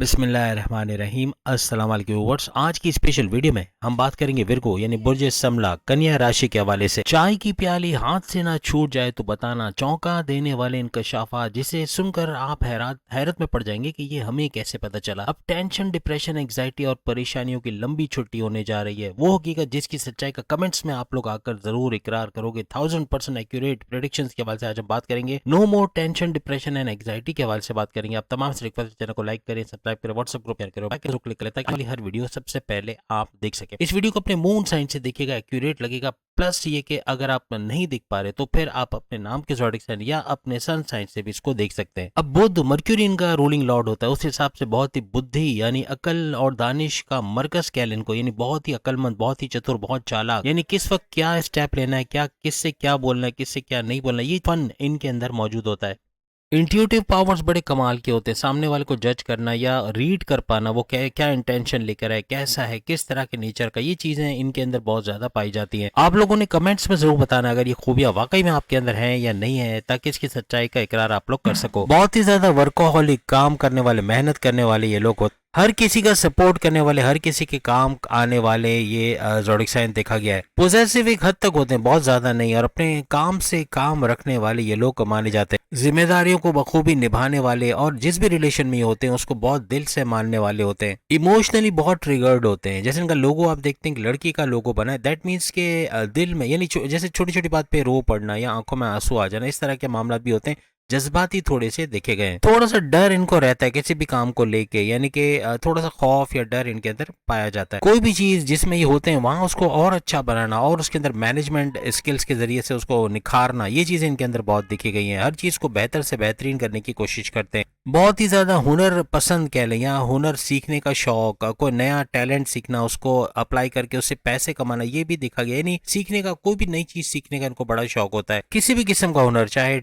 बिस्मिल्लाहिर्रहमानिर्रहीम। अस्सलाम वालेकुम व्यूअर्स। आज की स्पेशल वीडियो में हम बात करेंगे विर्गो यानी बुर्ज समला कन्या राशि के हवाले से। चाय की प्याली हाथ से ना छूट जाए तो बताना, चौंका देने वाले इंकशाफात जिसे सुनकर आप हैरत में पड़ जाएंगे कि ये हमें कैसे पता चला। अब टेंशन, डिप्रेशन, एंग्जाइटी और परेशानियों की लंबी छुट्टी होने जा रही है, वो हकीकत जिसकी सच्चाई का कमेंट्स में आप लोग आकर जरूर इकरार करोगे। 1000% एक्यूरेट प्रेडिक्शन के हवाले से आज हम बात करेंगे। No more tension, depression and anxiety के हवाले से बात करेंगे। आप तमाम से रिक्वेस्ट, चैनल को लाइक करें, सब्सक्राइब करें, व्हाट्सएप ग्रुप करो, क्लिक करें ताकि वाली हर वीडियो सबसे पहले आप देख सके। इस वीडियो को अपने मून साइन से देखिएगा, एक्यूरेट लगेगा। प्लस ये कि अगर आप नहीं देख पा रहे तो फिर आप अपने नाम के ज़ोडिक साइन या अपने सन साइन से भी इसको देख सकते हैं। अब बुध मर्क्यूरी इनका रूलिंग लॉर्ड होता है, उस हिसाब से बहुत ही बुद्धि यानी अकल और दानिश का मरकज कह लें इनको, यानी बहुत ही अकलमंद, बहुत ही चतुर, बहुत चालाक, यानी किस वक्त क्या स्टेप लेना है, क्या किससे क्या बोलना है, किससे क्या नहीं बोलना है, ये फन इनके अंदर मौजूद होता है। इंट्यूटिव पावर्स बड़े कमाल के होते हैं। सामने वाले को जज करना या रीड कर पाना, वो क्या क्या इंटेंशन लेकर है, कैसा है, किस तरह के नेचर का, ये चीजें इनके अंदर बहुत ज्यादा पाई जाती हैं। आप लोगों ने कमेंट्स में जरूर बताना अगर ये खूबियां वाकई में आपके अंदर हैं या नहीं है, ताकि इसकी सच्चाई का इकरार आप लोग कर सको। बहुत ही ज्यादा वर्कोहॉलिक, काम करने वाले, मेहनत करने वाले ये लोग होते, हर किसी का सपोर्ट करने वाले, हर किसी के काम आने वाले ये ज़ोडिक साइन देखा गया है। पोजेसिव एक हद तक होते हैं, बहुत ज्यादा नहीं, और अपने काम से काम रखने वाले ये लोग माने जाते हैं। जिम्मेदारियों को बखूबी निभाने वाले और जिस भी रिलेशन में ये होते हैं उसको बहुत दिल से मानने वाले होते हैं। इमोशनली बहुत ट्रिगर्ड होते हैं। जैसे इनका लोगो आप देखते हैं कि लड़की का लोगो बना है, दैट मीन्स के दिल में यानी जैसे छोटी छोटी बात पे रो पड़ना या आंखों में आंसू आ जाना, इस तरह के मामला भी होते हैं। जज्बाती थोड़े से देखे गए हैं। थोड़ा सा डर इनको रहता है किसी भी काम को लेके, यानी कि थोड़ा सा खौफ या डर इनके अंदर पाया जाता है। कोई भी चीज जिसमें ये होते हैं वहां उसको और अच्छा बनाना और उसके अंदर मैनेजमेंट स्किल्स के जरिए से उसको निखारना, ये चीजें इनके अंदर बहुत दिखी गई हैं। हर चीज को बेहतर से बेहतरीन करने की कोशिश करते हैं। बहुत ही ज्यादा हुनर पसंद कह लें या हुनर सीखने का शौक, कोई नया टैलेंट सीखना, उसको अप्लाई करके उससे पैसे कमाना, ये भी देखा गया। यानी सीखने का, कोई भी नई चीज सीखने का इनको बड़ा शौक होता है। किसी भी किस्म का हुनर, चाहे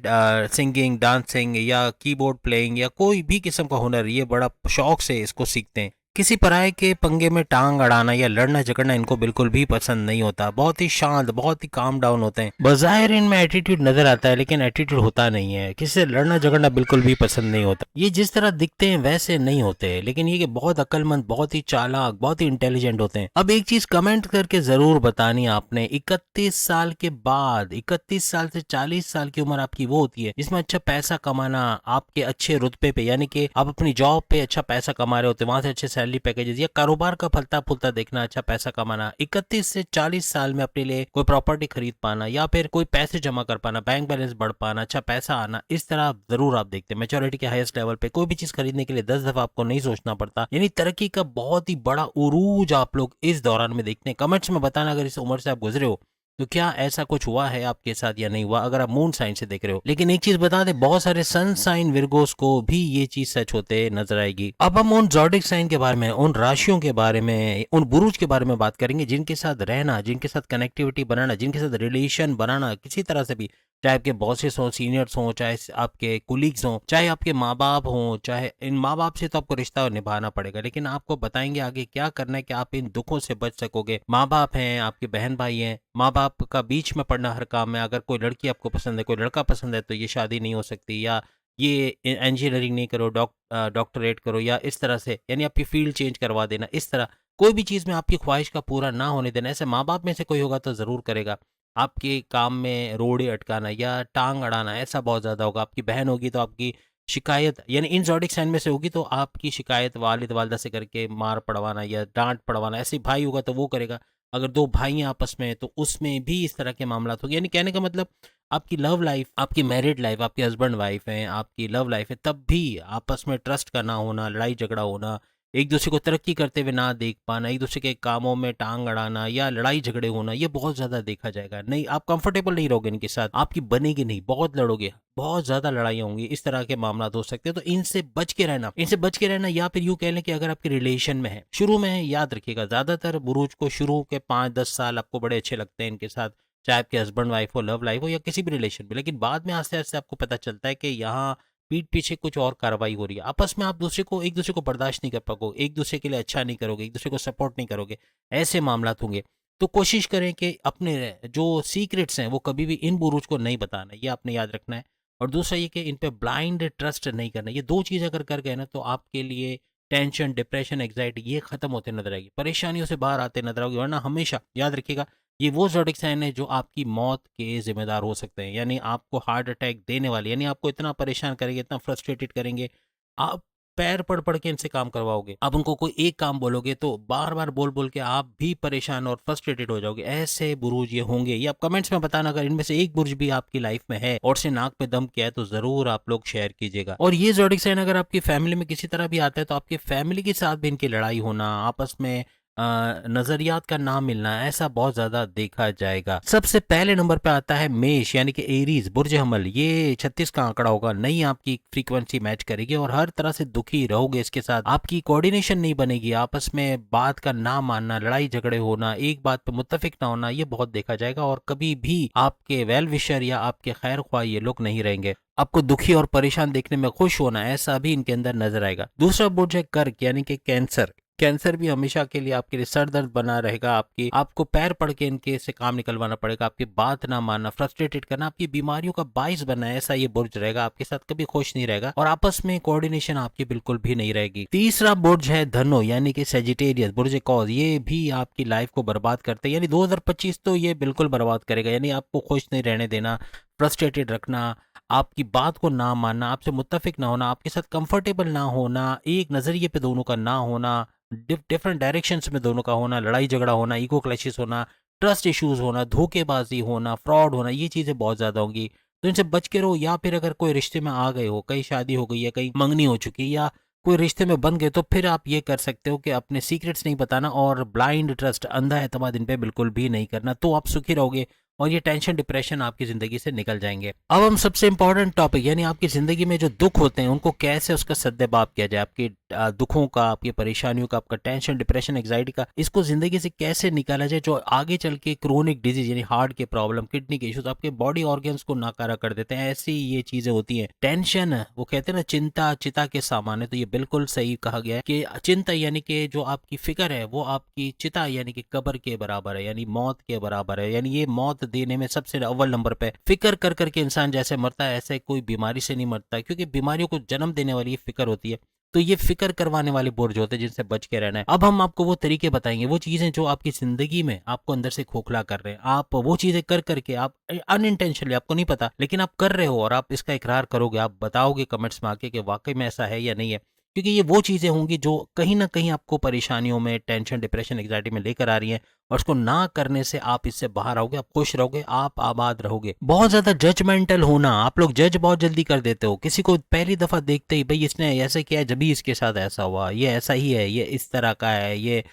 सिंगिंग, डांसिंग या कीबोर्ड प्लेइंग या कोई भी किस्म का हुनर, ये बड़ा शौक से इसको सीखते हैं। किसी पराये के पंगे में टांग अड़ाना या लड़ना झगड़ना इनको बिल्कुल भी पसंद नहीं होता। बहुत ही शांत, बहुत ही काम डाउन होते हैं। बज़ाहिर इनमें एटीट्यूड नजर आता है लेकिन एटीट्यूड होता नहीं है। किसी से लड़ना झगड़ना बिल्कुल भी पसंद नहीं होता। ये जिस तरह दिखते हैं वैसे नहीं होते, लेकिन ये कि बहुत अक्लमंद, बहुत ही चालाक, बहुत ही इंटेलिजेंट होते हैं। अब एक चीज कमेंट करके जरूर बतानी आपने, 31 साल के बाद, 31 साल से 40 साल की उम्र आपकी वो होती है जिसमें अच्छा पैसा कमाना, आपके अच्छे रुतबे पे, यानी कि आप अपनी जॉब पे अच्छा पैसा कमा रहे होते, वहां से अच्छे सैलरी पैकेजेस या कारोबार का फलता फूलता देखना, अच्छा पैसा कमाना। 31 से 40 साल में अपने लिए कोई प्रॉपर्टी खरीद पाना या फिर कोई पैसे जमा कर पाना, बैंक बैलेंस बढ़ पाना, अच्छा पैसा आना, इस तरह जरूर आप देखते हैं। मेच्योरिटी के हाईएस्ट लेवल पे कोई भी चीज खरीदने के लिए 10 दफा आपको नहीं सोचना पड़ता, यानी तरक्की का बहुत ही बड़ा उरूज आप लोग इस दौरान में देखते हैं। कमेंट्स में बताना अगर इस उम्र से आप गुजरे हो तो क्या ऐसा कुछ हुआ है आपके साथ या नहीं हुआ, अगर आप मून साइन से देख रहे हो। लेकिन एक चीज बता दें, बहुत सारे सन साइन विर्गोस को भी ये चीज सच होते नजर आएगी। अब हम उन ज़ोडिक साइन के बारे में, उन राशियों के बारे में, उन बुरुज के बारे में बात करेंगे जिनके साथ रहना, जिनके साथ कनेक्टिविटी बनाना, जिनके साथ रिलेशन बनाना किसी तरह से भी, चाहे आपके बॉसेस हों, सीनियर्स हों, चाहे आपके कुलीग्स हों, चाहे आपके माँ बाप हों, चाहे इन माँ बाप से तो आपको रिश्ता निभाना पड़ेगा, लेकिन आपको बताएंगे आगे क्या करना है कि आप इन दुखों से बच सकोगे। माँ बाप हैं, आपके बहन भाई हैं, माँ बाप का बीच में पड़ना हर काम में। अगर कोई लड़की आपको पसंद है, कोई लड़का पसंद है, तो ये शादी नहीं हो सकती, या ये इंजीनियरिंग नहीं करो, डॉक्टरेट करो, या इस तरह से, यानी आपकी फील्ड चेंज करवा देना, इस तरह कोई भी चीज़ में आपकी ख्वाहिश का पूरा ना होने देना। ऐसे माँ बाप में से कोई होगा तो ज़रूर करेगा। आपके काम में रोड़े अटकाना या टांग अड़ाना, ऐसा बहुत ज़्यादा होगा। आपकी बहन होगी तो आपकी शिकायत, यानी इन ज़ोडिक साइन में से होगी तो आपकी शिकायत वालिद वालदा से करके मार पड़वाना या डांट पड़वाना, ऐसे भाई होगा तो वो करेगा। अगर दो भाई हैं आपस में तो उसमें भी इस तरह के मामला होंगे। यानी कहने का मतलब, आपकी लव लाइफ, आपकी मैरिड लाइफ, आपके हस्बैंड वाइफ हैं, आपकी लव लाइफ है, तब भी आपस में ट्रस्ट का ना होना, लड़ाई झगड़ा होना, एक दूसरे को तरक्की करते हुए ना देख पाना, एक दूसरे के कामों में टांग अड़ाना या लड़ाई झगड़े होना, ये बहुत ज्यादा देखा जाएगा। नहीं, आप कंफर्टेबल नहीं रहोगे इनके साथ, आपकी बनेगी नहीं, बहुत लड़ोगे, बहुत ज्यादा लड़ाइयाँ होंगी, इस तरह के मामला हो सकते हैं। तो इनसे बच के रहना, इनसे बच के रहना, या फिर यूं कह लें कि अगर आपके रिलेशन में है, शुरू में है, याद रखिएगा, ज्यादातर बुरुज को शुरू के 5-10 साल आपको बड़े अच्छे लगते हैं इनके साथ, चाहे आपके हस्बैंड वाइफ हो, लव लाइफ हो या किसी भी रिलेशन में। लेकिन बाद में आस्ते आस्ते आपको पता चलता है कि यहाँ पीठ पीछे कुछ और कार्रवाई हो रही है। आपस में आप एक दूसरे को बर्दाश्त नहीं कर पाओगे, एक दूसरे के लिए अच्छा नहीं करोगे, एक दूसरे को सपोर्ट नहीं करोगे, ऐसे मामला होंगे। तो कोशिश करें कि अपने जो सीक्रेट्स हैं वो कभी भी इन बुरुज को नहीं बताना, ये आपने याद रखना है। और दूसरा ये कि इन पे ब्लाइंड ट्रस्ट नहीं करना। ये दो चीज़ अगर कर गए ना तो आपके लिए टेंशन, डिप्रेशन, एंग्जाइटी ये खत्म होते नजर आएगी, परेशानियों से बाहर आते नजर आओगे। वरना हमेशा याद रखिएगा, ये वो ज़ोडिक साइन है जो आपकी मौत के जिम्मेदार हो सकते हैं। यानी आपको हार्ट अटैक देने वाले, यानी आपको इतना परेशान करेंगे, इतना फ्रस्ट्रेटेड करेंगे, आप पैर पड़ पड़ के इनसे काम करवाओगे। आप उनको कोई एक काम बोलोगे तो बार बार बोल बोल के आप भी परेशान और फ्रस्ट्रेटेड हो जाओगे। ऐसे बुरुज ये होंगे। ये आप कमेंट्स में बताना, अगर इनमें से एक बुर्ज भी आपकी लाइफ में है और से नाक पे दम किया है तो जरूर आप लोग शेयर कीजिएगा। और ये ज़ोडिक साइन अगर आपकी फैमिली में किसी तरह भी आता है तो आपके फैमिली के साथ भी इनकी लड़ाई होना, आपस में नजरियात का ना मिलना, ऐसा बहुत ज्यादा देखा जाएगा। सबसे पहले नंबर पे आता है मेष यानी कि एरीज, बुर्ज हमल। ये 36 का आंकड़ा होगा, नहीं आपकी फ्रीक्वेंसी मैच करेगी और हर तरह से दुखी रहोगे इसके साथ। आपकी कोऑर्डिनेशन नहीं बनेगी, आपस में बात का ना मानना, लड़ाई झगड़े होना, एक बात पे मुत्तफिक ना होना, ये बहुत देखा जाएगा। और कभी भी आपके वेल विशर या आपके खैर ख्वाह ये लोग नहीं रहेंगे। आपको दुखी और परेशान देखने में खुश होना, ऐसा भी इनके अंदर नजर आएगा। दूसरा बुर्ज है कर्क यानी कि कैंसर। कैंसर भी हमेशा के लिए आपके लिए सर दर्द बना रहेगा। आपको पैर पड़ के इनके से काम निकलवाना पड़ेगा, आपकी बात ना मानना, फ्रस्ट्रेटेड करना, आपकी बीमारियों का बाइस बनना है, ऐसा ये बुर्ज रहेगा। आपके साथ कभी खुश नहीं रहेगा और आपस में कोऑर्डिनेशन आपकी बिल्कुल भी नहीं रहेगी। तीसरा बुर्ज है धनु यानी कि सेजिटेरियस, बुर्ज कॉज। ये भी आपकी लाइफ को बर्बाद करते हैं, यानी 2025 तो ये बिल्कुल बर्बाद करेगा। यानी आपको खुश नहीं रहने देना, फ्रस्ट्रेटेड रखना, आपकी बात को ना मानना, आपसे मुत्तफिक ना होना, आपके साथ कंफर्टेबल ना होना, एक नजरिए पे दोनों का ना होना, डिफरेंट डायरेक्शंस में दोनों का होना, लड़ाई झगड़ा होना, ईगो क्लैशेस होना, ट्रस्ट इश्यूज होना, धोखेबाजी होना, फ्रॉड होना, ये चीज़ें बहुत ज़्यादा होंगी। तो इनसे बच के रहो। या फिर अगर कोई रिश्ते में आ गए हो, कहीं शादी हो गई है, कहीं मंगनी हो चुकी है, या कोई रिश्ते में बन गए, तो फिर आप ये कर सकते हो कि अपने सीक्रेट्स नहीं बताना और ब्लाइंड ट्रस्ट, अंधा एतमाद इन पे बिल्कुल भी नहीं करना, तो आप सुखी रहोगे और ये टेंशन डिप्रेशन आपकी जिंदगी से निकल जाएंगे। अब हम सबसे इंपॉर्टेंट टॉपिक, यानी आपकी जिंदगी में जो दुख होते हैं उनको कैसे उसका सद्देबाप किया जाए। आपके दुखों का, आपकी परेशानियों का, आपका टेंशन डिप्रेशन एंग्जाइटी का, इसको जिंदगी से कैसे निकाला जाए जो आगे चल के क्रोनिक डिजीज यानी हार्ट के प्रॉब्लम, किडनी के इश्यूज, आपके बॉडी ऑर्गन्स को नाकारा कर देते हैं। ऐसी ये चीजें होती हैं। टेंशन, वो कहते हैं ना चिंता चिता के सामान है, तो ये बिल्कुल सही कहा गया है कि चिंता यानी कि जो आपकी फिक्र है वो आपकी चिता यानी कि कब्र के बराबर है, यानी मौत के बराबर है। यानी ये मौत देने में सबसे अव्वल नंबर पे। फिक्र कर करके इंसान जैसे मरता है ऐसे कोई बीमारी से नहीं मरता, क्योंकि बीमारियों को जन्म देने वाली फिक्र होती है। तो ये फिक्र करवाने वाले बुर्ज होते हैं जिनसे बच के रहना है। अब हम आपको वो तरीके बताएंगे, वो चीजें जो आपकी जिंदगी में आपको अंदर से खोखला कर रहे हैं, आप वो चीजें कर करके आप अनइंटेंशनली, आपको नहीं पता लेकिन आप कर रहे हो और आप इसका इकरार करोगे, आप बताओगे कमेंट्स में आके कि वाकई में ऐसा है या नहीं है। क्योंकि ये वो चीजें होंगी जो कहीं ना कहीं आपको परेशानियों में, टेंशन डिप्रेशन एंग्जाइटी में लेकर आ रही हैं, और उसको ना करने से आप इससे बाहर आओगे, आप खुश रहोगे, आप आबाद रहोगे। बहुत ज्यादा जजमेंटल होना, आप लोग जज बहुत जल्दी कर देते हो। किसी को पहली दफा देखते ही भाई इसने ऐसे किया है जब इसके साथ ऐसा हुआ, ये ऐसा ही है, ये इस तरह का है, ये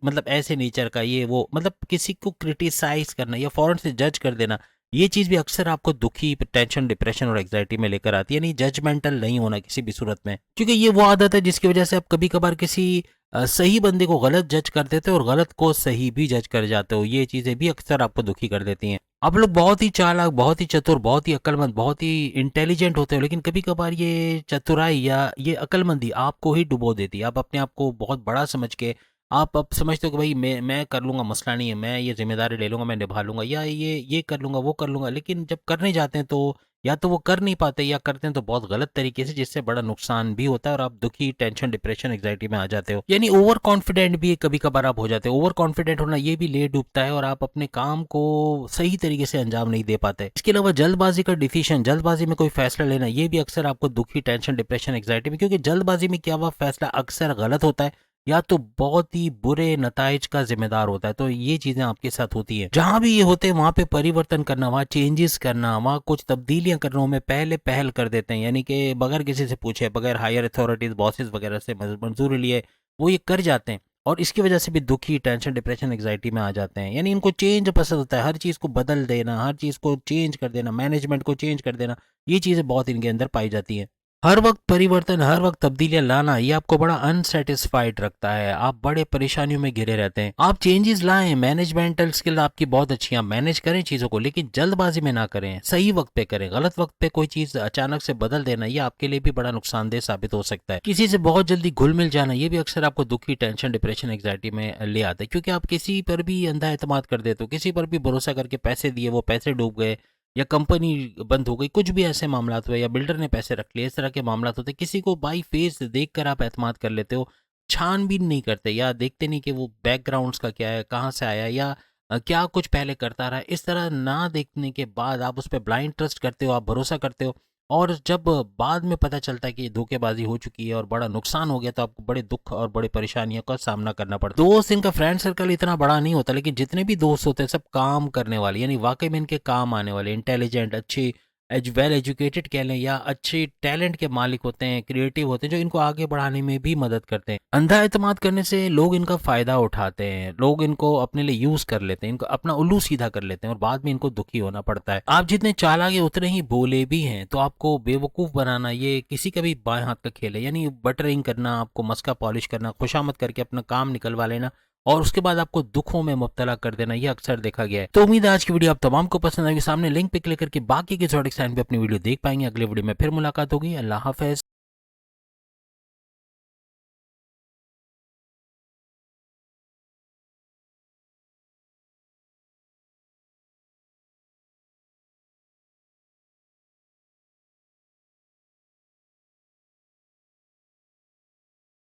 मतलब ऐसे नेचर का, ये वो, मतलब किसी को क्रिटिसाइज करना या फौरन से जज कर देना, ये चीज भी अक्सर आपको दुखी, टेंशन डिप्रेशन और एग्जाइटी में लेकर आती है। नहीं, जजमेंटल नहीं होना किसी भी सूरत में, क्योंकि ये वो आदत है जिसकी वजह से आप कभी कभार किसी सही बंदे को गलत जज कर देते हो और गलत को सही भी जज कर जाते हो। ये चीजें भी अक्सर आपको दुखी कर देती हैं। आप लोग बहुत ही चालाक, बहुत ही चतुर, बहुत ही अक्लमंद, बहुत ही इंटेलिजेंट होते हो, लेकिन कभी कभार ये चतुराई या ये अक्लमंदी आपको ही डुबो देती है। आप अपने आप को बहुत बड़ा समझ के आप अब समझते हो कि भाई मैं कर लूंगा, मसला नहीं है, मैं ये जिम्मेदारी ले लूंगा, मैं निभा लूंगा, या ये कर लूंगा, वो कर लूंगा, लेकिन जब करने जाते हैं तो या तो वो कर नहीं पाते या करते हैं तो बहुत गलत तरीके से, जिससे बड़ा नुकसान भी होता है और आप दुखी, टेंशन डिप्रेशन एंग्जाइटी में आ जाते हो। यानी ओवर कॉन्फिडेंट भी कभी कभार आप हो जाते हो। ओवर कॉन्फिडेंट होना ये भी ले डूबता है और आप अपने काम को सही तरीके से अंजाम नहीं दे पाते। इसके अलावा जल्दबाजी का डिसीजन, जल्दबाजी में कोई फैसला लेना, ये भी अक्सर आपको दुखी, टेंशन डिप्रेशन एंग्जाइटी में, क्योंकि जल्दबाजी में क्या हुआ फैसला अक्सर गलत होता है या तो बहुत ही बुरे नताइज का जिम्मेदार होता है। तो ये चीजें आपके साथ होती है। जहां भी ये होते हैं वहां पे परिवर्तन करना, वहां चेंजेस करना, वहां कुछ तब्दीलियां करना में पहले पहल कर देते हैं, यानी कि बगैर किसी से पूछे, बगैर हायर अथॉरिटीज, बॉसेस वगैरह से मंजूरी लिए वो ये कर जाते हैं और इसकी वजह से भी दुखी, टेंशन डिप्रेशन एंग्जाइटी में आ जाते हैं। यानी इनको चेंज पसंद होता है, हर चीज को बदल देना, हर चीज को चेंज कर देना, मैनेजमेंट को चेंज कर देना, ये चीजें बहुत इनके अंदर पाई जाती हैं। हर वक्त परिवर्तन, हर वक्त तब्दीलियां लाना, ये आपको बड़ा अनसेटिस्फाइड रखता है। आप बड़े परेशानियों में घिरे रहते हैं। आप चेंजेस लाएं, मैनेजमेंटल स्किल आपकी बहुत अच्छी, आप मैनेज करें चीजों को, लेकिन जल्दबाजी में ना करें, सही वक्त पे करें। गलत वक्त पे कोई चीज अचानक से बदल देना, ये आपके लिए भी बड़ा नुकसानदेह साबित हो सकता है। किसी से बहुत जल्दी घुल मिल जाना, ये भी अक्सर आपको दुखी, टेंशन डिप्रेशन एंग्जाइटी में ले आता है, क्योंकि आप किसी पर भी अंधा एतमाद कर देते हो, किसी पर भी भरोसा करके पैसे दिए, वो पैसे डूब गए, या कंपनी बंद हो गई, कुछ भी ऐसे मामलात हुए, या बिल्डर ने पैसे रख लिए, इस तरह के मामलात होते हैं। किसी को बाई फेस देखकर आप एतमाद कर लेते हो, छानबीन नहीं करते या देखते नहीं कि वो बैकग्राउंड्स का क्या है, कहाँ से आया, या क्या कुछ पहले करता रहा है। इस तरह ना देखने के बाद आप उस पर ब्लाइंड ट्रस्ट करते हो, आप भरोसा करते हो, और जब बाद में पता चलता है कि धोखेबाजी हो चुकी है और बड़ा नुकसान हो गया, तो आपको बड़े दुख और बड़े परेशानियों का सामना करना पड़ता है। दोस्त, इनका फ्रेंड सर्कल इतना बड़ा नहीं होता, लेकिन जितने भी दोस्त होते हैं सब काम करने वाले, यानी वाकई में इनके काम आने वाले, इंटेलिजेंट, अच्छे, वेल एजुकेटेड कह लें, या अच्छे टैलेंट के मालिक होते हैं, क्रिएटिव होते हैं, जो इनको आगे बढ़ाने में भी मदद करते हैं। अंधा एतमाद करने से लोग इनका फायदा उठाते हैं, लोग इनको अपने लिए यूज कर लेते हैं, इनको अपना उल्लू सीधा कर लेते हैं, और बाद में इनको दुखी होना पड़ता है। आप जितने चालाक हैं उतने ही भोले भी हैं, तो आपको बेवकूफ बनाना ये किसी का भी बाएं हाथ का खेल है। यानी बटरिंग करना, आपको मस्का पॉलिश करना, खुशामद करके अपना काम निकलवा लेना, और उसके बाद आपको दुखों में मुब्तला कर देना, ये अक्सर देखा गया है। तो उम्मीद है आज की वीडियो आप तमाम को पसंद आएगी। सामने लिंक पे क्लिक करके बाकी के ज़ोडिक साइन पे अपनी वीडियो देख पाएंगे। अगले वीडियो में फिर मुलाकात होगी। अल्लाह हाफिज।